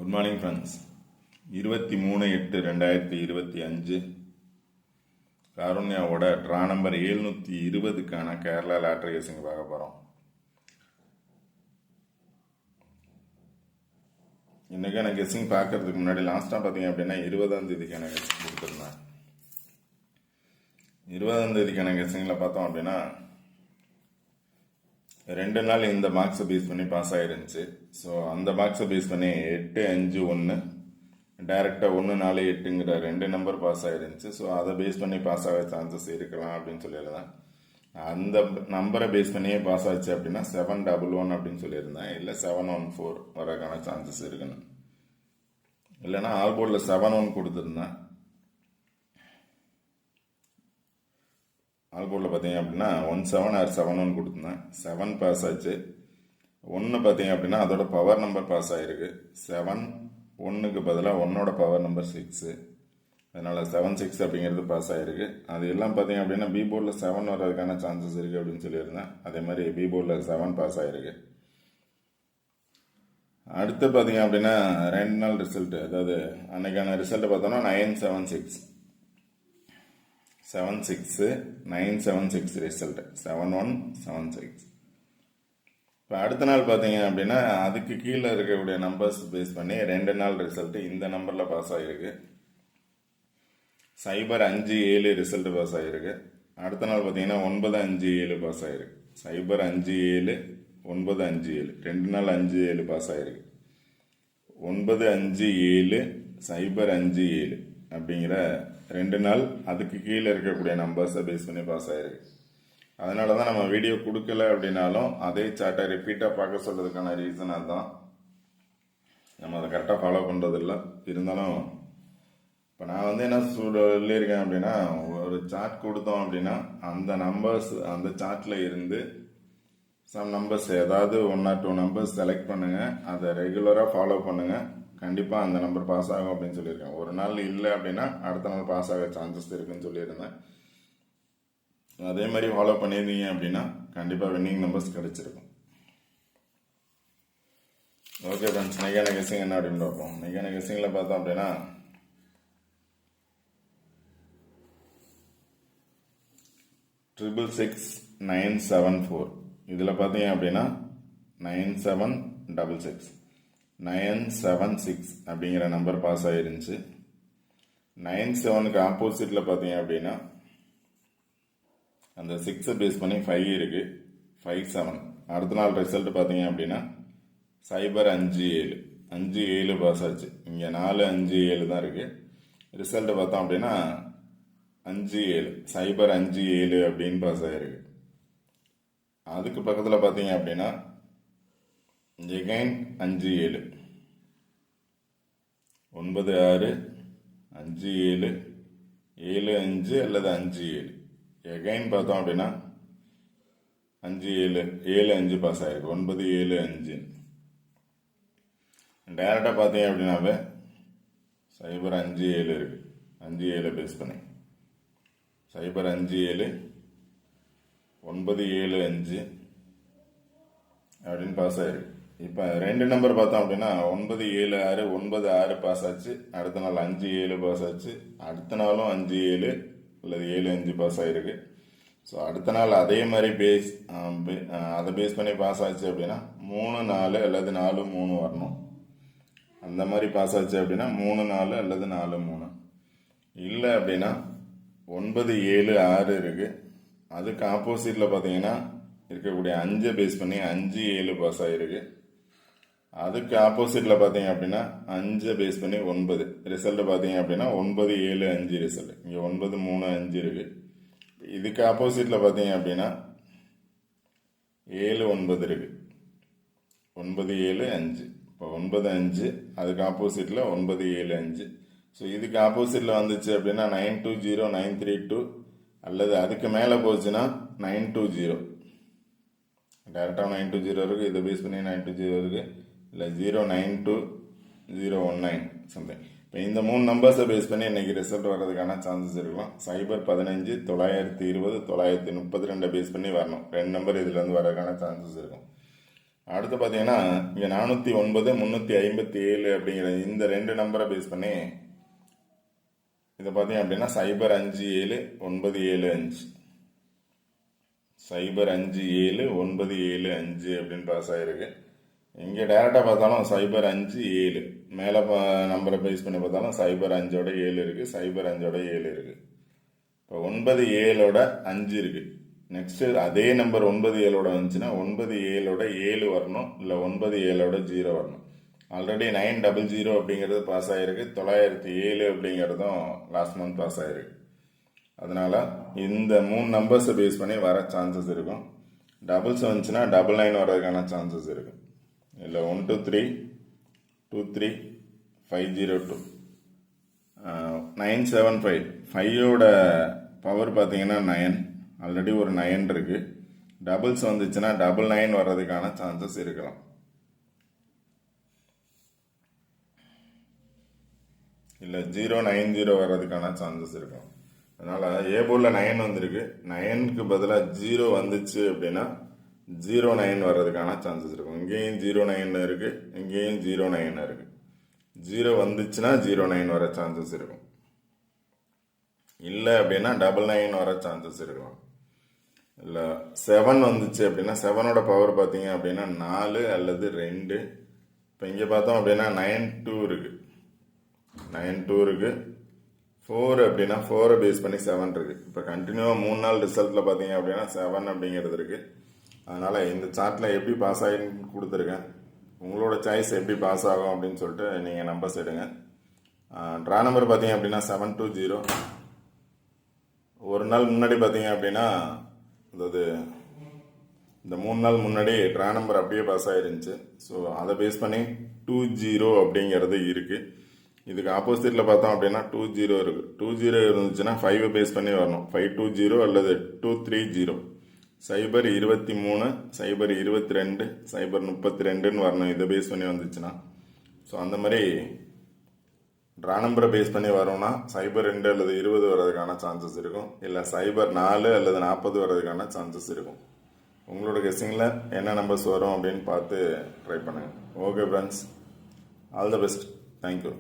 Good morning friends. 23/8/2025 காருண்யாவோட draw number 720க்கான Kerala lottery guessing பார்க்க போகிறோம். இன்றைக்கான கெஸ்ஸிங் பார்க்கறதுக்கு முன்னாடி லாஸ்ட்டாக பார்த்தீங்க அப்படின்னா 20ஆம் தேதிக்கான கெஸ்ஸிங் கொடுத்துருந்தேன். 20ஆம் தேதிக்கான கெஸ்ஸிங்கில் பார்த்தோம் அப்படின்னா 2 நாள் இந்த மார்க்ஸை பேஸ் பண்ணி பாஸ் ஆகிருந்துச்சு. ஸோ அந்த மார்க்ஸை பேஸ் பண்ணி 8, 5, 1 டைரெக்டாக 1, 4, 8ங்கிற 2 நம்பர் பாஸ் ஆகிருந்துச்சு. ஸோ அதை பேஸ் பண்ணி பாஸ் ஆக சான்சஸ் இருக்கலாம் அப்படின்னு சொல்லியிருந்தேன். அந்த நம்பரை பேஸ் பண்ணியே பாஸ் ஆச்சு அப்படின்னா 711 அப்படின்னு சொல்லியிருந்தேன். இல்லை 714 வரக்கான சான்சஸ் இருக்குன்னு. இல்லைன்னா ஆல் போர்டில் 7-1 கொடுத்துருந்தேன். ஆல் போர்டில் பார்த்தீங்க அப்படின்னா 17 ஆர் 7-1 கொடுத்துருந்தேன். 7 பாஸ் ஆச்சு. 1 பார்த்தீங்க அப்படின்னா அதோட பவர் நம்பர் பாஸ் ஆகிருக்கு. 7 1க்கு பதிலாக 1ஓட பவர் நம்பர் 6, அதனால் 7-6 அப்படிங்கிறது பாஸ் ஆகிருக்கு. அது எல்லாம் பார்த்தீங்க அப்படின்னா பி போர்டில் 7 வர்றதுக்கான சான்சஸ் இருக்குது அப்படின்னு சொல்லியிருந்தேன். அதே மாதிரி பி போர்டில் 7 பாஸ் ஆகிருக்கு. அடுத்து பார்த்தீங்க அப்படின்னா 2 நாள் ரிசல்ட்டு, அதாவது அன்னைக்கான ரிசல்ட்டு பார்த்தோன்னா 976 976 ரிசல்ட்டு 7176. இப்போ அடுத்த நாள் பார்த்தீங்க அப்படின்னா அதுக்கு கீழே இருக்கக்கூடிய நம்பர்ஸ் பேஸ் பண்ணி 2 நாள் ரிசல்ட்டு இந்த நம்பரில் பாஸ் ஆகிருக்கு. 057 ரிசல்ட்டு பாஸ் ஆகிருக்கு. அடுத்த நாள் பார்த்தீங்கன்னா 957 பாஸ் ஆகிருக்கு. 057 957 2 நாள் 57 பாஸ் ஆகிருக்கு. 957 057 அப்படிங்கிற 2 நாள் அதுக்கு கீழே இருக்கக்கூடிய நம்பர்ஸை பேஸ் பண்ணி பாஸ் ஆகிருக்கு. அதனால தான் நம்ம வீடியோ கொடுக்கல அப்படின்னாலும் அதே சார்ட்டை ரிப்பீட்டாக பார்க்க சொல்கிறதுக்கான ரீசன் அதுதான். நம்ம அதை கரெக்டாக ஃபாலோ பண்ணுறதில்ல. இருந்தாலும் இப்போ நான் என்ன சொல்லியிருக்கேன் அப்படின்னா, ஒரு சார்ட் கொடுத்தோம் அப்படின்னா அந்த நம்பர்ஸ் அந்த சார்ட்டில் இருந்து சம் நம்பர்ஸ் ஏதாவது 1 or 2 நம்பர்ஸ் செலக்ட் பண்ணுங்கள், அதை ரெகுலராக ஃபாலோ பண்ணுங்கள். கண்டிப்பாக அந்த நம்பர் பாஸ் ஆகும் அப்படின்னு சொல்லியிருக்கேன். ஒரு நாள் இல்லை அப்படின்னா அடுத்த நாள் பாஸ் ஆக சான்சஸ் இருக்குன்னு சொல்லியிருந்தேன். அதே மாதிரி ஃபாலோ பண்ணியிருந்தீங்க அப்படின்னா கண்டிப்பாக வின்னிங் நம்பர்ஸ் கிடைச்சிருக்கும். ஓகே ஃப்ரெண்ட்ஸ், நெகான கெஸ்ஸிங் என்ன அப்படின்னு பார்ப்போம். நெகான கெஸ்ஸிங்கில் பார்த்தோம் அப்படின்னா 666-974 இதில் பார்த்தீங்க அப்படின்னா 9766 976 அப்படிங்கிற நம்பர் பாஸ் ஆகிருந்துச்சு. 97க்கு ஆப்போசிட்டில் பார்த்தீங்க அப்படின்னா அந்த 6 பேஸ் பண்ணி 5 இருக்குது, 57. அடுத்த நாள் ரிசல்ட் பார்த்தீங்க அப்படின்னா 057 57 பாஸ் ஆச்சு. இங்கே 457 தான் இருக்குது. ரிசல்ட் பார்த்தோம் அப்படின்னா 57 057 அப்படின்னு பாஸ் ஆகிருக்கு. அதுக்கு பக்கத்தில் பார்த்தீங்க அப்படின்னா எகைன் 57 96 57 75 அல்லது 57 எகைன் பார்த்தோம் அப்படின்னா 57 75 பாஸ் ஆகிருக்கு. 975 டைரெக்டாக பார்த்தீங்க அப்படின்னாவே 057 இருக்கு. 57 பேஸ் பண்ணி 057 975 அப்படின்னு பாஸ் ஆயிருக்கு. இப்போ 2 நம்பர் பார்த்தோம் அப்படின்னா 976 96 பாஸ் ஆச்சு. அடுத்த நாள் 57 பாஸ் ஆச்சு. அடுத்த நாளும் 57 அல்லது 75 பாஸ் ஆகிருக்கு. ஸோ அடுத்த நாள் அதே மாதிரி அதை பேஸ் பண்ணி பாஸ் ஆச்சு அப்படின்னா 3 4 அல்லது 4 3 வரணும். அந்த மாதிரி பாஸ் ஆச்சு அப்படின்னா 3 4 அல்லது 4 3. இல்லை அப்படின்னா 9 7 6 இருக்குது. அதுக்கு ஆப்போசிட்டில் பார்த்தீங்கன்னா இருக்கக்கூடிய 5 பேஸ் பண்ணி 5 7 பாஸ் ஆகிருக்கு. அதுக்கு ஆப்போசிட்டில் பார்த்தீங்க அப்படின்னா 5 பேஸ் பண்ணி 9 ரிசல்ட் பார்த்தீங்க அப்படின்னா 9 7 5 ரிசல்ட். இங்கே 9 3 5 இருக்குது. இதுக்கு ஆப்போசிட்டில் பார்த்தீங்க அப்படின்னா 7 9 இருக்குது. 9 7 5. இப்போ 9 5 அதுக்கு ஆப்போசிட்டில் 9 7 5. ஸோ இதுக்கு ஆப்போசிட்டில் வந்துச்சு அப்படின்னா 920 932 அல்லது அதுக்கு மேலே போச்சுன்னா 920. டேரெக்டாக 920 இருக்குது. இதை பேஸ் பண்ணி 920 இருக்குது. இல்லை 092 சம்திங். இப்போ இந்த 3 நம்பர்ஸை பேஸ் பண்ணி இன்றைக்கி ரிசல்ட் வர்றதுக்கான சான்சஸ் இருக்கலாம். 015 920 932 பேஸ் பண்ணி வரணும். 2 நம்பர் இதுலேருந்து வர்றதுக்கான சான்சஸ் இருக்கும். அடுத்து பார்த்தீங்கன்னா இங்கே 409 357 அப்படிங்கிற இந்த ரெண்டு நம்பரை பேஸ் பண்ணி இதை பார்த்தீங்க அப்படின்னா 057 975 057 975 அப்படின்னு பாஸ் ஆகிருக்கு. இங்கே டேரெக்டாக பார்த்தாலும் 057 மேலே நம்பரை பேஸ் பண்ணி பார்த்தாலும் 05ஓட 7 இருக்குது, 05ஓட 7 இருக்குது. இப்போ 97ஓட 5 இருக்குது. நெக்ஸ்ட்டு அதே நம்பர் 97ஓட வந்துச்சுன்னா 97ஓட 7 வரணும், இல்லை 97ஓட 0 வரணும். ஆல்ரெடி 900 அப்படிங்கிறது பாஸ் ஆகிருக்கு, 907 அப்படிங்கிறதும் லாஸ்ட் மந்த் பாஸ் ஆகிருக்கு. அதனால் இந்த 3 நம்பர்ஸை பேஸ் பண்ணி வர சான்சஸ் இருக்கும். டபுள்ஸ் வந்துச்சுன்னா 99 வர்றதுக்கான சான்சஸ் இருக்குது. இல்லை 123 23 502 975 5ஓட பவர் பார்த்தீங்கன்னா 9, ஆல்ரெடி ஒரு 9 இருக்குது. டபுள்ஸ் வந்துச்சுன்னா 99 வர்றதுக்கான சான்சஸ் இருக்கலாம். இல்லை 090 வர்றதுக்கான சான்சஸ் இருக்கும். அதனால் ஏ போர்டில் 9 வந்திருக்கு, 9க்கு பதிலாக 0 வந்துச்சு அப்படின்னா 09 வர்றதுக்கான சான்சஸ் இருக்கும். இங்கேயும் 09 இருக்குது, இங்கேயும் 09 இருக்குது. 0 வந்துச்சுன்னா 09 வர சான்சஸ் இருக்கும். இல்லை அப்படின்னா 99 வர சான்சஸ் இருக்கலாம். இல்லை 7 வந்துச்சு அப்படின்னா 7ஓட பவர் பார்த்தீங்க அப்படின்னா 4 அல்லது 2. இப்போ இங்கே பார்த்தோம் அப்படின்னா 92 இருக்குது, 92 இருக்குது. 4 அப்படின்னா 4 பேஸ் பண்ணி 7 இருக்குது. இப்போ கண்டினியூவாக 3 நாள் ரிசல்ட்டில் பார்த்தீங்க அப்படின்னா 7 அப்படிங்கிறது இருக்குது. அதனால் இந்த சார்ட்டில் எப்படி பாஸ் ஆகின்னு கொடுத்துருக்கேன், உங்களோட சாய்ஸ் எப்படி பாஸ் ஆகும் அப்படின்னு சொல்லிட்டு நீங்கள் நம்பர்ஸ் எடுங்க. ட்ரா நம்பர் பார்த்தீங்க அப்படின்னா 720. ஒரு நாள் முன்னாடி பார்த்தீங்க அப்படின்னா அதாவது இந்த 3 நாள் முன்னாடி ட்ரா நம்பர் அப்படியே பாஸ் ஆகிருந்துச்சு. ஸோ அதை பேஸ் பண்ணி 20 அப்படிங்கிறது இருக்குது. இதுக்கு ஆப்போசிட்டில் பார்த்தோம் அப்படின்னா 20 இருக்குது. 20 இருந்துச்சுன்னா 5 பேஸ் பண்ணி வரணும், 520 அல்லது 230. 023 022 032ன்னு வரணும், இதை பேஸ் பண்ணி வந்துச்சுன்னா. ஸோ அந்த மாதிரி ட்ரா நம்பரை பேஸ் பண்ணி வரோம்னா 02 அல்லது 20 வர்றதுக்கான சான்சஸ் இருக்கும். இல்லை 04 அல்லது 40 வர்றதுக்கான சான்சஸ் இருக்கும். உங்களோட கெஸ்ஸிங்கில் என்ன நம்பர்ஸ் வரும் அப்படின்னு பார்த்து ட்ரை பண்ணுங்கள். Okay friends, all the best. Thank you.